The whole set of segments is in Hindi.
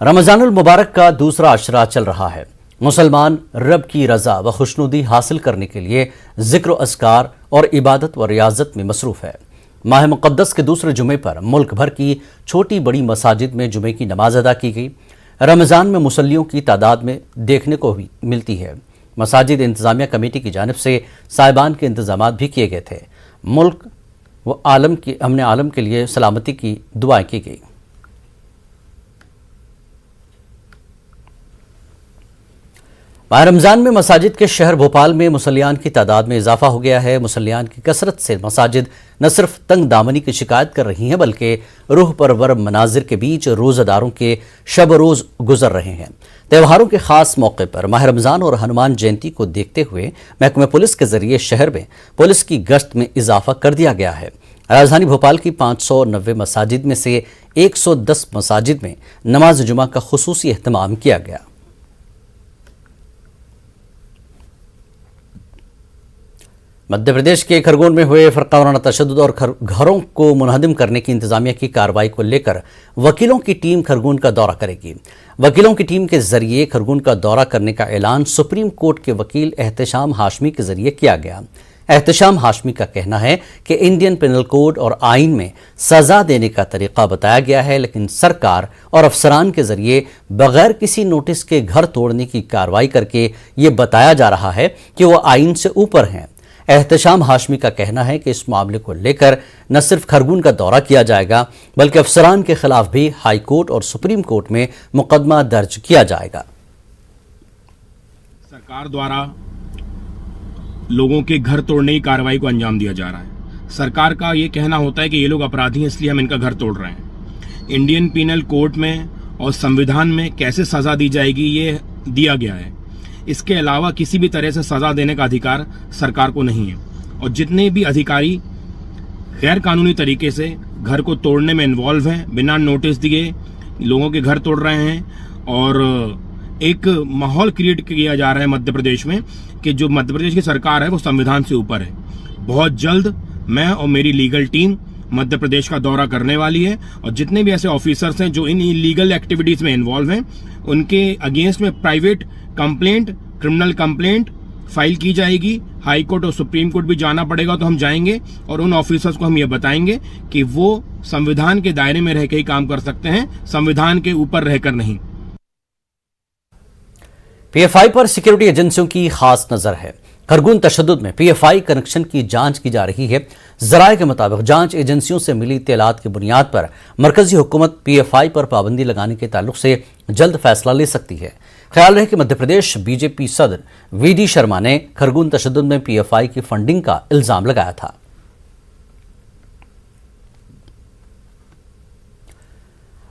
रमजानुल मुबारक का दूसरा अशरा चल रहा है। मुसलमान रब की रजा व खुशनुदी हासिल करने के लिए जिक्र अस्कार और इबादत व रियाजत में मसरूफ है। माह मुक़द्दस के दूसरे जुमे पर मुल्क भर की छोटी बड़ी मसाजिद में जुमे की नमाज अदा की गई। रमज़ान में मुसल्लियों की तादाद में देखने को भी मिलती है। मसाजिद इंतज़ामिया कमेटी की जानिब से साहिबान के इंतजाम भी किए गए थे। मुल्क व अमन आलम के लिए सलामती की दुआएं की गई। माह रमज़ान में मसाजिद के शहर भोपाल में मुसल्लियान की तादाद में इजाफा हो गया है। मुसल्लियान की कसरत से मसाजिद न सिर्फ तंग दामनी की शिकायत कर रही हैं बल्कि रूह परवर मनाजिर के बीच रोज़ादारों के शब रोज़ गुजर रहे हैं। त्योहारों के खास मौके पर माह रमज़ान और हनुमान जयंती को देखते हुए महकमे पुलिस के जरिए शहर में पुलिस की गश्त में इजाफा कर दिया गया है। राजधानी भोपाल की 590 मसाजिद में से 110 मसाजिद में नमाज जुमा का खुसूसी एहतमाम किया गया। मध्य प्रदेश के खरगोन में हुए फरकावाराना तशद्दुद और घरों को मुनहदिम करने की इंतजामिया की कार्रवाई को लेकर वकीलों की टीम खरगोन का दौरा करेगी। वकीलों की टीम के जरिए खरगोन का दौरा करने का ऐलान सुप्रीम कोर्ट के वकील एहतशाम हाशमी के जरिए किया गया। एहतशाम हाशमी का कहना है कि इंडियन पिनल कोड और आइन में सजा देने का तरीका बताया गया है, लेकिन सरकार और अफसरान के जरिए बगैर किसी नोटिस के घर तोड़ने की कार्रवाई करके ये बताया जा रहा है कि वो आइन से ऊपर हैं। एहतशाम हाशमी का कहना है कि इस मामले को लेकर न सिर्फ खरगोन का दौरा किया जाएगा बल्कि अफसरान के खिलाफ भी हाई कोर्ट और सुप्रीम कोर्ट में मुकदमा दर्ज किया जाएगा। सरकार द्वारा लोगों के घर तोड़ने की कार्रवाई को अंजाम दिया जा रहा है। सरकार का ये कहना होता है कि ये लोग अपराधी हैं इसलिए हम इनका घर तोड़ रहे हैं। इंडियन पीनल कोड में और संविधान में कैसे सजा दी जाएगी ये दिया गया है। इसके अलावा किसी भी तरह से सजा देने का अधिकार सरकार को नहीं है। और जितने भी अधिकारी गैर कानूनी तरीके से घर को तोड़ने में इन्वॉल्व हैं, बिना नोटिस दिए लोगों के घर तोड़ रहे हैं और एक माहौल क्रिएट किया जा रहा है मध्य प्रदेश में कि जो मध्य प्रदेश की सरकार है वो संविधान से ऊपर है। बहुत जल्द मैं और मेरी लीगल टीम मध्य प्रदेश का दौरा करने वाली है और जितने भी ऐसे ऑफिसर्स हैं जो इन इलीगल एक्टिविटीज में इन्वॉल्व हैं उनके अगेंस्ट में private complaint, criminal complaint file की जाएगी। हाई कोर्ट और सुप्रीम कोर्ट भी जाना पड़ेगा तो हम जाएंगे और उन ऑफिसर्स को हम ये बताएंगे कि वो संविधान के दायरे में रहकर ही काम कर सकते हैं, संविधान के ऊपर रहकर नहीं। पीएफआई पर सिक्योरिटी एजेंसियों की खास नजर है। खरगोन तशद्दुद में पीएफआई कनेक्शन की जांच की जा रही है। जराये के मुताबिक जांच एजेंसियों से मिली इत्तलात की बुनियाद पर मरकजी हुकूमत पीएफआई पर पाबंदी लगाने के ताल्लुक से जल्द फैसला ले सकती है। ख्याल रहे कि मध्य प्रदेश बीजेपी सदर वीडी शर्मा ने खरगोन तशद्दुद में पीएफआई की फंडिंग का इल्जाम लगाया था।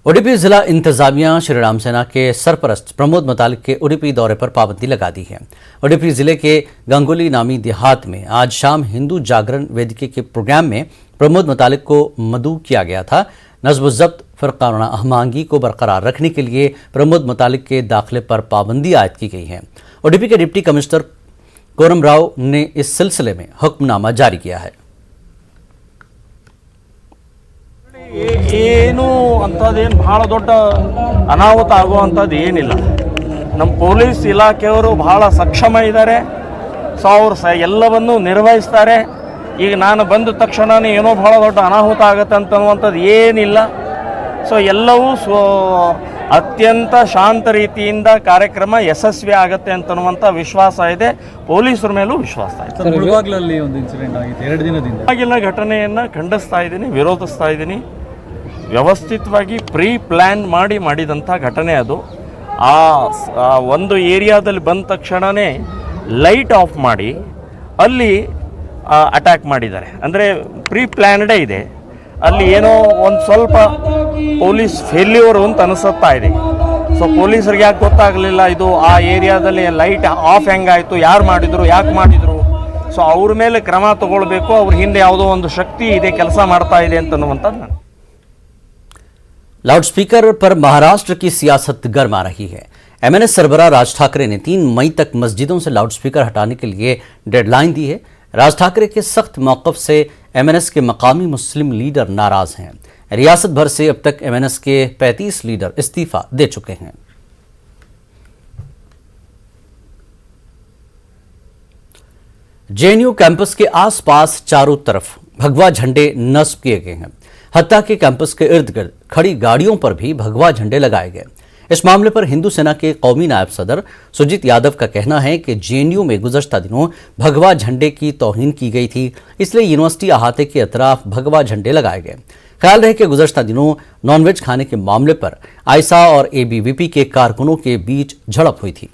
उडुपी जिला इंतजामिया श्रीराम सेना के सरपरस्त प्रमोद मुतालिक के उडुपी दौरे पर पाबंदी लगा दी है। उडुपी जिले के गंगोली नामी देहात में आज शाम हिंदू जागरण वेदिके के प्रोग्राम में प्रमोद मुतालिक को मदऊ किया गया था। नज़्म ज़ब्त फ़िरक़ावाराना अहमांगी को बरकरार रखने के लिए प्रमोद मुतालिक के दाखिले पर पाबंदी आयद की गई है। उडुपी के डिप्टी कमिश्नर कोरम राव ने इस सिलसिले में हुक्मनामा जारी किया है। ಏನು ಅಂತದೇನು ಬಹಳ ದೊಡ್ಡ ಅನಾಹುತ ಆಗುವಂಥದ್ದು ಏನಿಲ್ಲ. ನಮ್ಮ ಪೊಲೀಸ್ ಇಲಾಖೆಯವರು ಬಹಳ ಸಕ್ಷಮ ಇದ್ದಾರೆ. ಸೊ ಅವರು ಎಲ್ಲವನ್ನೂ ನಿರ್ವಹಿಸ್ತಾರೆ. ಈಗ ನಾನು ಬಂದ ತಕ್ಷಣನೇ ಏನೋ ಬಹಳ ದೊಡ್ಡ ಅನಾಹುತ ಆಗುತ್ತೆ ಅಂತನ್ನುವಂಥದ್ದು ಏನಿಲ್ಲ. ಸೊ ಎಲ್ಲವೂ ಅತ್ಯಂತ ಶಾಂತ ರೀತಿಯಿಂದ ಕಾರ್ಯಕ್ರಮ ಯಶಸ್ವಿ ಆಗುತ್ತೆ ಅಂತನ್ನುವಂಥ ವಿಶ್ವಾಸ ಇದೆ. ಪೊಲೀಸರ ಮೇಲೂ ವಿಶ್ವಾಸ ಇದೆ. ಮುಳಬಾಗಿಲಲ್ಲಿ ಒಂದು ಇನ್ಸಿಡೆಂಟ್ ಆಗಿತ್ತು 2 ದಿನದಿಂದ. ಆಗಿನ ಘಟನೆಯನ್ನು ಖಂಡಿಸ್ತಾ ಇದ್ದೀನಿ, ವಿರೋಧಿಸ್ತಾ ಇದ್ದೀನಿ. ವ್ಯವಸ್ಥಿತವಾಗಿ ಪ್ರೀ ಪ್ಲ್ಯಾನ್ ಮಾಡಿದಂಥ ಘಟನೆ ಅದು. ಆ ಒಂದು ಏರಿಯಾದಲ್ಲಿ ಬಂದ ತಕ್ಷಣವೇ ಲೈಟ್ ಆಫ್ ಮಾಡಿ ಅಲ್ಲಿ ಅಟ್ಯಾಕ್ ಮಾಡಿದ್ದಾರೆ. ಅಂದರೆ ಪ್ರೀ ಪ್ಲ್ಯಾನ್ಡೇ ಇದೆ. ಅಲ್ಲಿ ಏನೋ ಒಂದು ಸ್ವಲ್ಪ ಪೊಲೀಸ್ ಫೇಲ್ಯೂರು ಅಂತ ಅನಿಸುತ್ತಾ ಇದೆ. ಸೊ ಪೊಲೀಸರಿಗೆ ಯಾಕೆ ಗೊತ್ತಾಗಲಿಲ್ಲ ಇದು ಆ ಏರಿಯಾದಲ್ಲಿ ಲೈಟ್ ಆಫ್ ಹೆಂಗಾಯಿತು, ಯಾರು ಮಾಡಿದರು, ಯಾಕೆ ಮಾಡಿದರು, ಸೊ ಅವ್ರ ಮೇಲೆ ಕ್ರಮ ತಗೊಳ್ಬೇಕು. ಅವ್ರ ಹಿಂದೆ ಯಾವುದೋ ಒಂದು ಶಕ್ತಿ ಇದೆ, ಕೆಲಸ ಮಾಡ್ತಾ ಇದೆ ಅಂತನ್ನುವಂಥದ್ದು ನಾನು. लाउडस्पीकर पर महाराष्ट्र की सियासत गर्म आ रही है। एमएनएस सरबराह राज ठाकरे ने 3 मई तक मस्जिदों से लाउडस्पीकर हटाने के लिए डेडलाइन दी है। राज ठाकरे के सख्त मौक़िफ़ से एमएनएस के मकामी मुस्लिम लीडर नाराज हैं। रियासत भर से अब तक एमएनएस के 35 लीडर इस्तीफा दे चुके हैं। जेएनयू कैंपस के आसपास चारों तरफ भगवा झंडे नस्ब किए गए हैं। हत्या के कैंपस के इर्द गिर्द खड़ी गाड़ियों पर भी भगवा झंडे लगाए गए। इस मामले पर हिंदू सेना के कौमी नायब सदर सुजीत यादव का कहना है कि जेएनयू में गुज़श्ता दिनों भगवा झंडे की तौहीन की गई थी, इसलिए यूनिवर्सिटी अहाते के अतराफ भगवा झंडे लगाए गए। ख्याल रहे कि गुज़श्ता दिनों नॉनवेज खाने के मामले पर आयसा और एबीवीपी के कारकुनों के बीच झड़प हुई थी।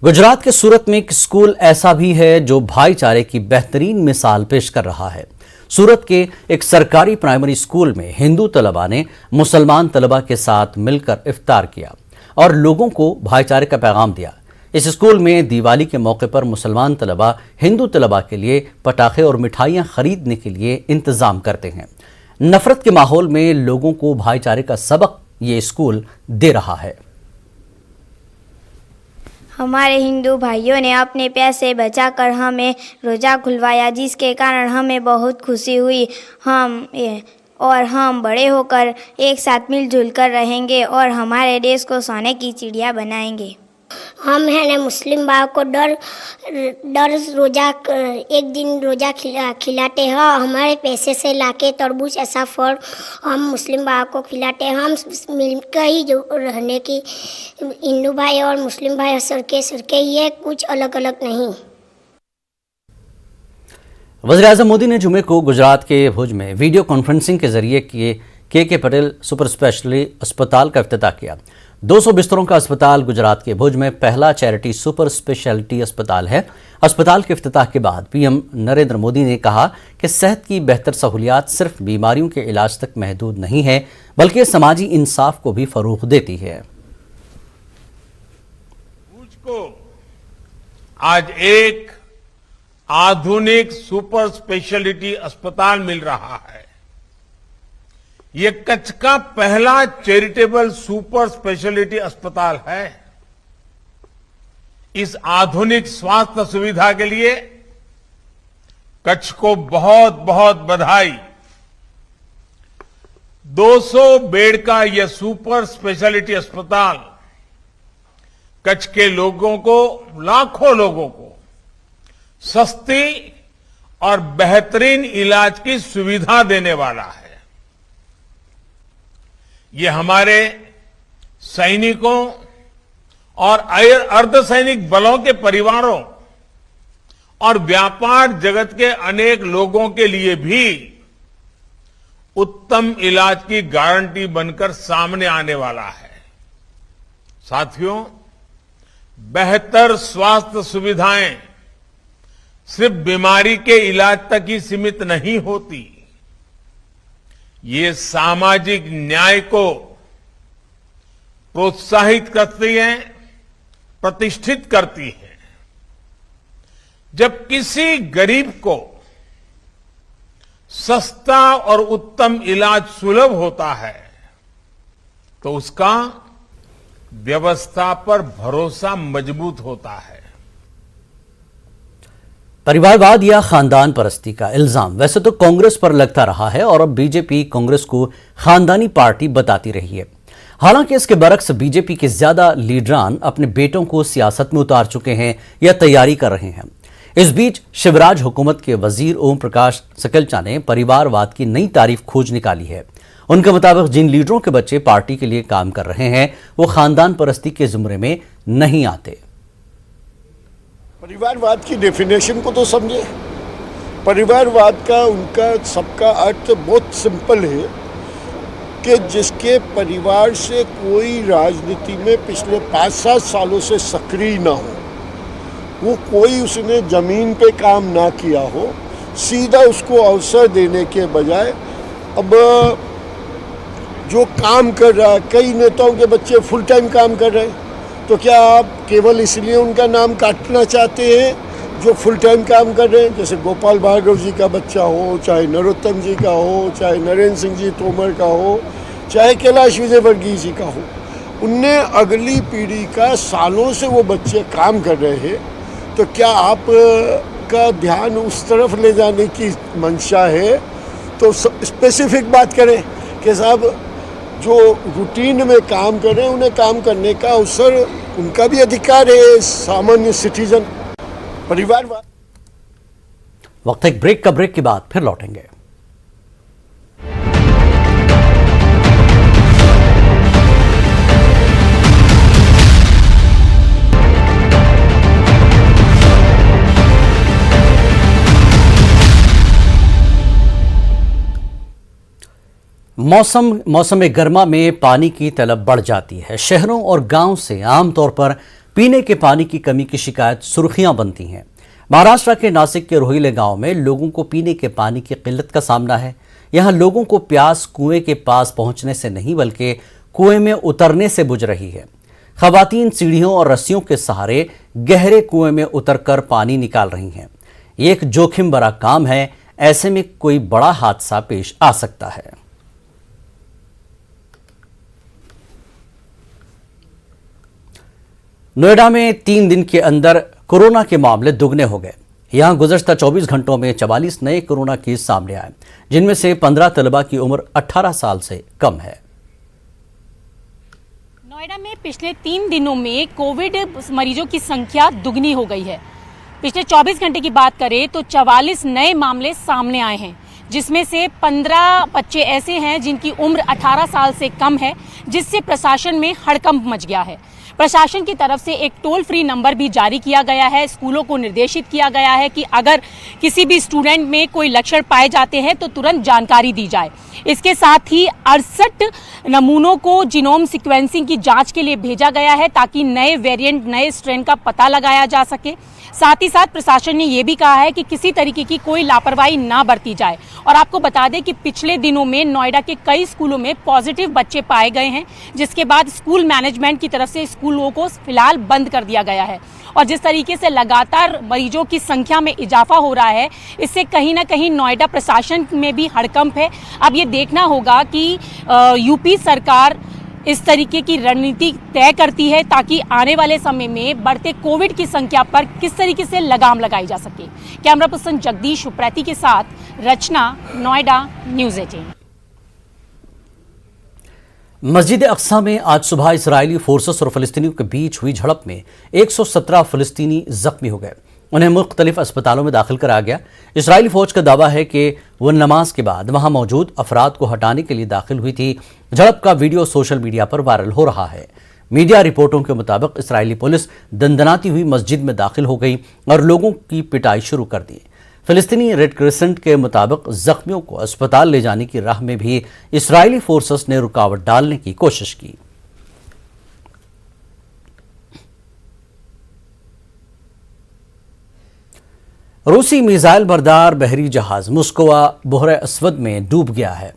गुजरात के सूरत में एक स्कूल ऐसा भी है जो भाईचारे की बेहतरीन मिसाल पेश कर रहा है। सूरत के एक सरकारी प्राइमरी स्कूल में हिंदू तलबा ने मुसलमान तलबा के साथ मिलकर इफ्तार किया और लोगों को भाईचारे का पैगाम दिया। इस स्कूल में दिवाली के मौके पर मुसलमान तलबा हिंदू तलबा के लिए पटाखे और मिठाइयां खरीदने के लिए इंतजाम करते हैं। नफरत के माहौल में लोगों को भाईचारे का सबक ये स्कूल दे रहा है। हमारे हिंदू भाइयों ने अपने पैसे बचाकर हमें रोज़ा खुलवाया, जिसके कारण हमें बहुत खुशी हुई। हम बड़े होकर एक साथ मिलजुल कर रहेंगे और हमारे देश को सोने की चिड़िया बनाएंगे। हम है ना मुस्लिम भाव को डर रोज़ा एक दिन रोज़ा खिलाते हैं। हमारे पैसे से लाके तरबूज ऐसा फल हम मुस्लिम भाव को खिलाते हैं। हम मिलकर ही जो रहने की हिंदू भाई और मुस्लिम भाई सरके ये कुछ अलग अलग नहीं। वज़ीर-ए-आज़म मोदी ने जुमे को गुजरात के भुज में वीडियो कॉन्फ्रेंसिंग के जरिए के पटेल सुपर स्पेशलिटी अस्पताल का इफ्तिताह किया। 200 बिस्तरों का अस्पताल गुजरात के भुज में पहला चैरिटी सुपर स्पेशलिटी अस्पताल है। अस्पताल के इफ्तिताह के बाद पीएम नरेंद्र मोदी ने कहा कि सेहत की बेहतर सहूलियात सिर्फ बीमारियों के इलाज तक महदूद नहीं है, बल्कि समाजी इंसाफ को भी फरोग़ देती है। भुज को आज एक आधुनिक सुपर स्पेशलिटी अस्पताल मिल रहा है। ये कच्छ का पहला चैरिटेबल सुपर स्पेशलिटी अस्पताल है। इस आधुनिक स्वास्थ्य सुविधा के लिए कच्छ को बहुत बहुत बधाई। 200 बेड का यह सुपर स्पेशलिटी अस्पताल कच्छ के लोगों को, लाखों लोगों को सस्ती और बेहतरीन इलाज की सुविधा देने वाला है। ये हमारे सैनिकों और अर्धसैनिक बलों के परिवारों और व्यापार जगत के अनेक लोगों के लिए भी उत्तम इलाज की गारंटी बनकर सामने आने वाला है। साथियों, बेहतर स्वास्थ्य सुविधाएं सिर्फ बीमारी के इलाज तक ही सीमित नहीं होती। ये सामाजिक न्याय को प्रोत्साहित करती है, प्रतिष्ठित करती है। जब किसी गरीब को सस्ता और उत्तम इलाज सुलभ होता है तो उसका व्यवस्था पर भरोसा मजबूत होता है। परिवारवाद या खानदान परस्ती का इल्जाम वैसे तो कांग्रेस पर लगता रहा है और अब बीजेपी कांग्रेस को खानदानी पार्टी बताती रही है। हालांकि इसके बरक्स बीजेपी के ज्यादा लीडरान अपने बेटों को सियासत में उतार चुके हैं या तैयारी कर रहे हैं। इस बीच शिवराज हुकूमत के वजीर ओम प्रकाश सकलचा ने परिवारवाद की नई तारीफ खोज निकाली है। उनके मुताबिक जिन लीडरों के बच्चे पार्टी के लिए काम कर रहे हैं वो खानदान परस्ती के जुमरे में नहीं आते। परिवारवाद की डेफिनेशन को तो समझे। परिवारवाद का उनका सबका अर्थ बहुत सिंपल है कि जिसके परिवार से कोई राजनीति में पिछले 5-7 सालों से सक्रिय ना हो, वो कोई उसने जमीन पे काम ना किया हो, सीधा उसको अवसर देने के बजाय अब जो काम कर रहा है, कई नेताओं के बच्चे फुल टाइम काम कर रहे हैं, तो क्या आप केवल इसलिए उनका नाम काटना चाहते हैं जो फुल टाइम काम कर रहे हैं? जैसे गोपाल भार्गव जी का बच्चा हो, चाहे नरोत्तम जी का हो, चाहे नरेंद्र सिंह जी तोमर का हो, चाहे कैलाश विजयवर्गीय जी का हो, उनने अगली पीढ़ी का सालों से वो बच्चे काम कर रहे हैं। तो क्या आप उनका ध्यान उस तरफ ले जाने की मंशा है तो स्पेसिफिक बात करें कि साहब जो रूटीन में काम करें उन्हें काम करने का अवसर, उनका भी अधिकार है सामान्य सिटीजन परिवारवाद। वक्त एक ब्रेक का, ब्रेक के बाद फिर लौटेंगे। मौसम गर्मा में पानी की तलब बढ़ जाती है। शहरों और गांव से आमतौर पर पीने के पानी की कमी की शिकायत सुर्खियां बनती हैं। महाराष्ट्र के नासिक के रोहिले गांव में लोगों को पीने के पानी की किल्लत का सामना है। यहां लोगों को प्यास कुएं के पास पहुंचने से नहीं बल्कि कुएं में उतरने से बुझ रही है। खवातीन सीढ़ियों और रस्सियों के सहारे गहरे कुएं में उतरकर पानी निकाल रही हैं। ये एक जोखिम भरा काम है। ऐसे में कोई बड़ा हादसा पेश आ सकता है। नोएडा में 3 दिन के अंदर कोरोना के मामले दुगने हो गए। यहां गुज़श्ता 24 घंटों में 44 नए कोरोना केस सामने आए, जिनमें से 15 तलबा की उम्र 18 साल से कम है। नोएडा में पिछले 3 दिनों में कोविड मरीजों की संख्या दुगनी हो गई है। पिछले 24 घंटे की बात करें तो 44 नए मामले सामने आए हैं, जिसमें से 15 बच्चे ऐसे हैं जिनकी उम्र 18 साल से कम है, जिससे प्रशासन में हड़कंप मच गया है। प्रशासन की तरफ से एक टोल फ्री नंबर भी जारी किया गया है। स्कूलों को निर्देशित किया गया है कि अगर किसी भी स्टूडेंट में कोई लक्षण पाए जाते हैं तो तुरंत जानकारी दी जाए। इसके साथ ही 68 नमूनों को जीनोम सीक्वेंसिंग की जांच के लिए भेजा गया है, ताकि नए वेरिएंट, नए स्ट्रेन का पता लगाया जा सके। साथ ही साथ प्रशासन ने यह भी कहा है कि किसी तरीके की कोई लापरवाही ना बरती जाए। और आपको बता दें कि पिछले दिनों में नोएडा के कई स्कूलों में पॉजिटिव बच्चे पाए गए हैं, जिसके बाद स्कूल मैनेजमेंट की तरफ से स्कूलों को फिलहाल बंद कर दिया गया है। और जिस तरीके से लगातार मरीजों की संख्या में इजाफा हो रहा है, इससे कहीं ना कहीं नोएडा प्रशासन में भी हड़कंप है। अब ये देखना होगा कि यूपी सरकार इस तरीके की रणनीति तय करती है, ताकि आने वाले समय में बढ़ते कोविड की संख्या पर किस तरीके से लगाम लगाई जा सके। कैमरा पर्सन जगदीश उप्रेती के साथ रचना, नोएडा, न्यूज़ 18। मस्जिद अक्सा में आज सुबह इजरायली फोर्सेस और फलस्तीनियों के बीच हुई झड़प में 117 फलस्तीनी जख्मी हो गए। उन्हें मुख्तलिफ अस्पतालों में दाखिल कराया गया। इजरायली फौज का दावा है कि वह नमाज के बाद वहां मौजूद अफराद को हटाने के लिए दाखिल हुई थी। झड़प का वीडियो सोशल मीडिया पर वायरल हो रहा है। मीडिया रिपोर्टों के मुताबिक इजरायली पुलिस दंदनाती हुई मस्जिद में दाखिल हो गई और लोगों की पिटाई शुरू कर दी। फिलिस्तीनी रेड क्रिसेंट के मुताबिक जख्मियों को अस्पताल ले जाने की राह में भी इजरायली फोर्सेस ने रुकावट डालने की कोशिश की। रूसी मिसाइल बरदार बहरी जहाज मोस्कवा बहर अस्वद में डूब गया है।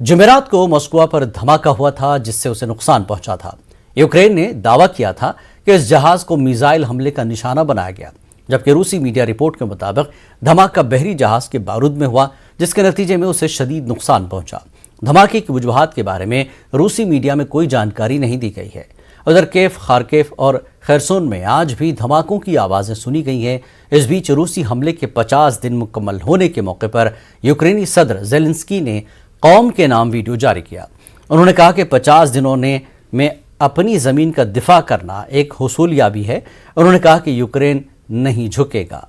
जुमेरात को मोस्कवा पर धमाका हुआ था, जिससे उसे नुकसान पहुंचा था। यूक्रेन ने दावा किया था कि इस जहाज को मिसाइल हमले का निशाना बनाया गया, जबकि रूसी मीडिया रिपोर्ट के मुताबिक धमाका बहरी जहाज के बारूद में हुआ, जिसके नतीजे में उसे शदीद नुकसान पहुंचा। धमाके की वजूहात के बारे में रूसी मीडिया में कोई जानकारी नहीं दी गई है। उधर केफ, खारकेफ और खैरसोन में आज भी धमाकों की आवाज़ें सुनी गई हैं। इस बीच रूसी हमले के 50 दिन मुकम्मल होने के मौके पर यूक्रेनी सदर ज़ेलेंस्की ने कौम के नाम वीडियो जारी किया। उन्होंने कहा कि 50 दिनों में अपनी ज़मीन का दिफा करना एक हुसूलियाबी है। उन्होंने कहा कि यूक्रेन नहीं झुकेगा।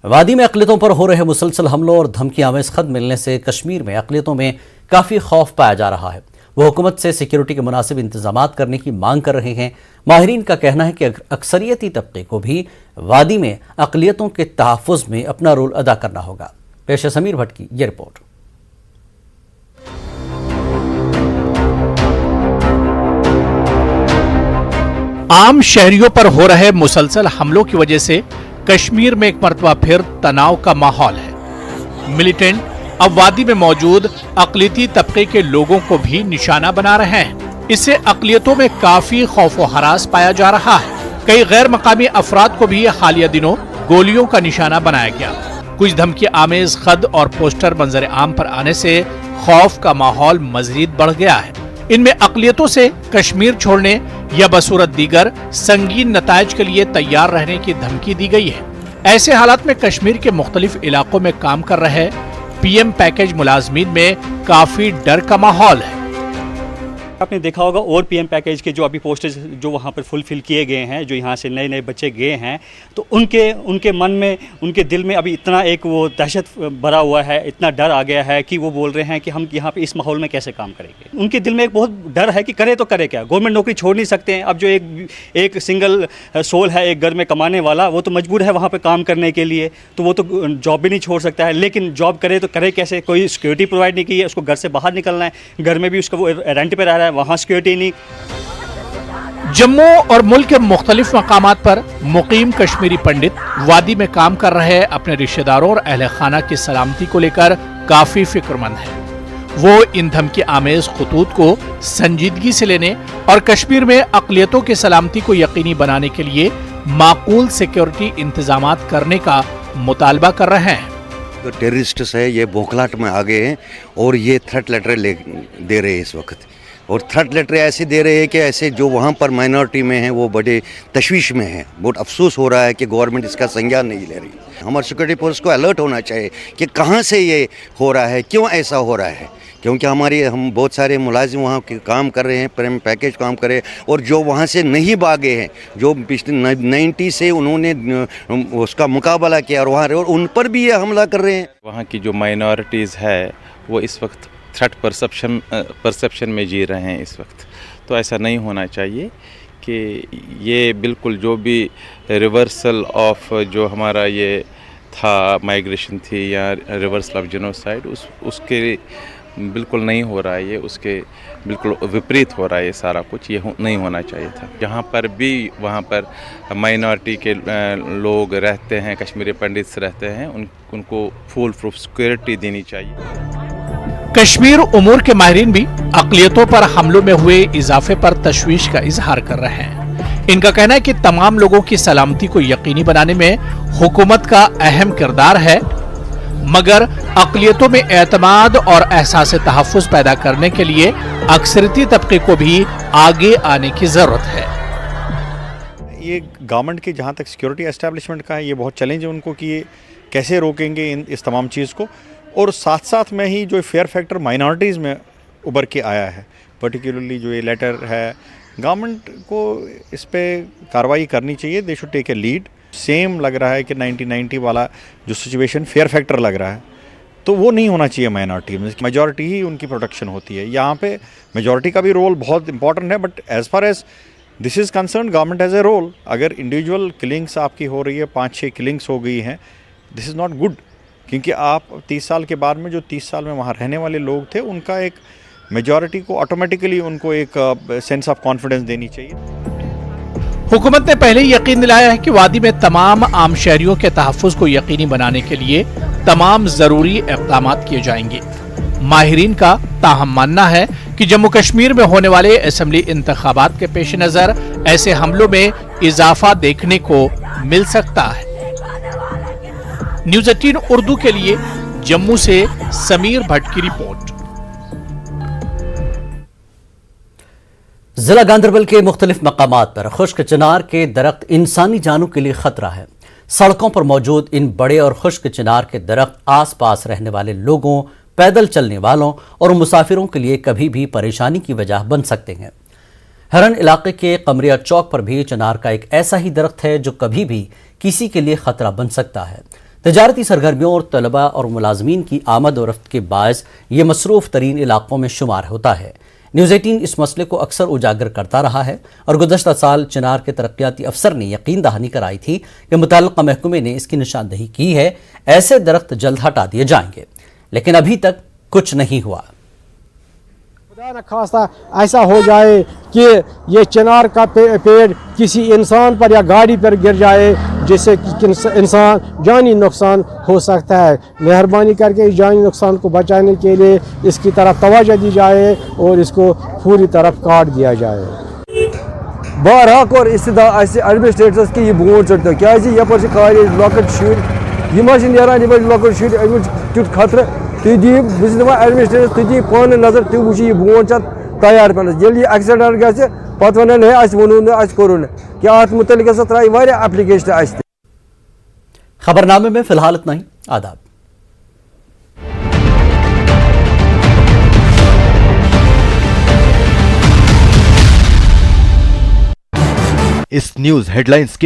वादी में अक़लियतों पर हो रहे मुसलसल हमलों और धमकियां में खत मिलने से कश्मीर में अक़लियतों में काफ़ी खौफ पाया जा रहा है। वो हुकूमत से सिक्योरिटी के मुनासिब इंतजाम करने की मांग कर रहे हैं। माहिरीन का कहना है कि अक्सरियती तबके को भी वादी में अक़लियतों के तहफ़्फ़ुज़ में अपना रोल अदा करना होगा। पेश है समीर भट्ट की ये रिपोर्ट। आम शहरियों पर हो रहे मुसलसल हमलों की वजह से कश्मीर में एक मरतबा फिर तनाव का माहौल है। मिलिटेंट अब वादी में मौजूद अक़लियती तबके के लोगों को भी निशाना बना रहे हैं। इससे अक़लियतों में काफी खौफ व हरास पाया जा रहा है। कई गैर मकामी अफराद को भी हालिया दिनों गोलियों का निशाना बनाया गया। कुछ धमकी आमेज खत और पोस्टर मंजर आम पर आने से खौफ का माहौल मजीद बढ़ गया है। इनमें अक़लियतों से कश्मीर छोड़ने या बसूरत दीगर संगीन नतायज के लिए तैयार रहने की धमकी दी गई है। ऐसे हालात में कश्मीर के मुख्तलिफ इलाकों में काम कर रहे पीएम पैकेज मुलाजमीन में काफी डर का माहौल है। आपने देखा होगा और पीएम पैकेज के जो अभी पोस्टर्स जो वहाँ पर फुलफिल किए गए हैं, जो यहाँ से नए नए बच्चे गए हैं, तो उनके मन में, उनके दिल में अभी इतना एक वो दहशत भरा हुआ है, इतना डर आ गया है कि वो बोल रहे हैं कि हम यहाँ पे इस माहौल में कैसे काम करेंगे। उनके दिल में एक बहुत डर है कि करे तो करे क्या, गवर्नमेंट नौकरी छोड़ नहीं सकते हैं। अब जो एक सिंगल सोल है एक घर में कमाने वाला, वो तो मजबूर है वहाँ पर काम करने के लिए, तो वो तो जॉब भी नहीं छोड़ सकता है। लेकिन जॉब करे तो करे कैसे, कोई सिक्योरिटी प्रोवाइड नहीं की है, उसको घर से बाहर निकलना है, घर में भी उसका वो रेंट पर रह रहा है, वहाँ सिक्योरिटी नहीं। जम्मू और मुल्क के मुख्तलिफ मकामात पर मुकीम कश्मीरी पंडित वादी में काम कर रहे अपने रिश्तेदारों और अहले खाना की सलामती को लेकर काफी फिक्रमंद है। वो इन धमकी आमेज खतूत को संजीदगी से लेने और कश्मीर में अक़लियतों की सलामती को यकीनी बनाने के लिए माकूल सिक्योरिटी इंतजामात करने का मुतालबा कर रहे हैं। जो टेररिस्ट्स है ये बौखलाहट में आ गए हैं और ये थ्रेट लेटर दे रहे हैं इस वक्त, और थ्रेट लेटर ऐसे दे रहे हैं कि ऐसे जो वहाँ पर माइनॉरिटी में हैं वो बड़े तशवीश में हैं। बहुत अफसोस हो रहा है कि गवर्नमेंट इसका संज्ञान नहीं ले रही। हमारे सिक्योरिटी फोर्स को अलर्ट होना चाहिए कि कहाँ से ये हो रहा है, क्यों ऐसा हो रहा है, क्योंकि हम बहुत सारे मुलाजिम वहाँ के काम कर रहे हैं, प्रेम पैकेज काम कर रहे हैं, और जो वहाँ से नहीं भागे हैं, जो पिछले 90 से उन्होंने उसका मुकाबला किया और वहाँ उन पर भी ये हमला कर रहे हैं। वहाँ की जो माइनॉरिटीज़ है वो इस वक्त थ्रेट परसेप्शन में जी रहे हैं इस वक्त। तो ऐसा नहीं होना चाहिए कि ये बिल्कुल जो भी रिवर्सल ऑफ जो हमारा ये था माइग्रेशन थी या रिवर्सल ऑफ जेनोसाइड उसके बिल्कुल नहीं हो रहा है, ये उसके बिल्कुल विपरीत हो रहा है ये सारा कुछ, ये नहीं होना चाहिए था। जहाँ पर भी वहाँ पर माइनॉरिटी के लोग रहते हैं, कश्मीरी पंडित रहते हैं, उनको फुल प्रूफ सिक्योरिटी देनी चाहिए। कश्मीर उमूर के माहिरीन भी अक़लियतों पर हमलों में हुए इजाफे पर तशवीश का इजहार कर रहे हैं। इनका कहना है कि तमाम लोगों की सलामती को यकीनी बनाने में हुकूमत का अहम किरदार है, मगर अक़लियतों में एतमाद और एहसास तहफ़्फ़ुज़ पैदा करने के लिए अक्सरती तबके को भी आगे आने की ज़रूरत है। ये गवर्नमेंट की जहाँ तक सिक्योरिटी एस्टेब्लिशमेंट का है, ये बहुत चैलेंज है उनको कि ये कैसे रोकेंगे इस तमाम चीज़ को, और साथ साथ में ही जो फेयर फैक्टर माइनॉरिटीज़ में उभर के आया है, पर्टिकुलरली जो ये लेटर है, गवर्नमेंट को इस पर कार्रवाई करनी चाहिए। They should take a lead. Same लग रहा है कि 1990 वाला जो सिचुएशन फेयर फैक्टर लग रहा है, तो वो नहीं होना चाहिए माइनॉरिटी में। मेजॉरिटी ही उनकी प्रोटेक्शन होती है। यहाँ पे मेजॉरिटी का भी रोल बहुत इंपॉर्टेंट है, but as far as this is concern government has a role. अगर इंडिविजुअल किलिंग्स आपकी हो रही है, 5-6 किलिंग्स हो गई हैं, दिस इज़ नॉट गुड, क्योंकि आप 30 साल के बाद में जो 30 साल में वहाँ रहने वाले लोग थे, उनका एक मेजॉरिटी को ऑटोमेटिकली उनको एक सेंस ऑफ कॉन्फिडेंस देनी चाहिए। हुकूमत ने पहले ही यकीन दिलाया है कि वादी में तमाम आम शहरियों के तहफ़्फ़ुज़ को यकीनी बनाने के लिए तमाम ज़रूरी इक़दाम किए जाएंगे। माहिरीन का ताहम मानना है कि जम्मू कश्मीर में होने वाले असेंबली इंतखाबात के पेश नज़र ऐसे हमलों में इजाफा देखने को मिल सकता है। न्यूज़ 18 उर्दू के लिए जम्मू से समीर भट्ट की रिपोर्ट। जिला गांधरबल के मुख्तलिफ मकामात पर खुश्क चिनार के दरख्त इंसानी जानों के लिए खतरा है। सड़कों पर मौजूद इन बड़े और खुश्क चिनार के दरख्त आस पास रहने वाले लोगों, पैदल चलने वालों और मुसाफिरों के लिए कभी भी परेशानी की वजह बन सकते हैं। हरन इलाके के कमरिया चौक पर भी चिनार का एक ऐसा ही दरख्त है जो कभी भी किसी के लिए खतरा बन सकता है। तजारती सरगर्मियों और तलबा और मुलाजमीन की आमद और रफ्त के बायस ये मसरूफ़ तरीन इलाकों में शुमार होता है। न्यूज़ 18 इस मसले को अक्सर उजागर करता रहा है और गुज़श्ता साल चिनार के तरक्याती अफसर ने यकीन दहानी कराई थी कि मुतल्लिक़ा महकमे ने इसकी निशानदही की है, ऐसे दरख्त जल्द हटा दिए जाएंगे, लेकिन अभी तक कुछ नहीं हुआ। खुदा न खास्ता ऐसा हो जाए कि ये चिनार का पेड़ किसी इंसान पर या गाड़ी पर गिर जाए, जिससे कि इंसान जानी नुकसान हो सकता है। मेहरबानी करके इस जानी नुकसान को बचाने के लिए इसकी तरफ तवज्जो दी जाए और इसको पूरी तरफ काट दिया जाए। बारहक और इस्तेदा ऐसे एडमिनिस्ट्रेटर्स की ये बोर्ड चढ़ता क्या यपर लॉकट शुर यह लॉकट शुर तुत खतर तुम दी बस एडमिनिस्ट्रेटर तुम दी पान नजर तुम वो बोर्ड तैयार पे एक्सीडेंट ग पत वन है अस वोनू न अस कोरू न कि अत मुतलिक हसा त्राई वारिया एप्लीकेशन अस ते। खबरनामे में फिलहाल इतना ही। आदाब। इस न्यूज हेडलाइंस के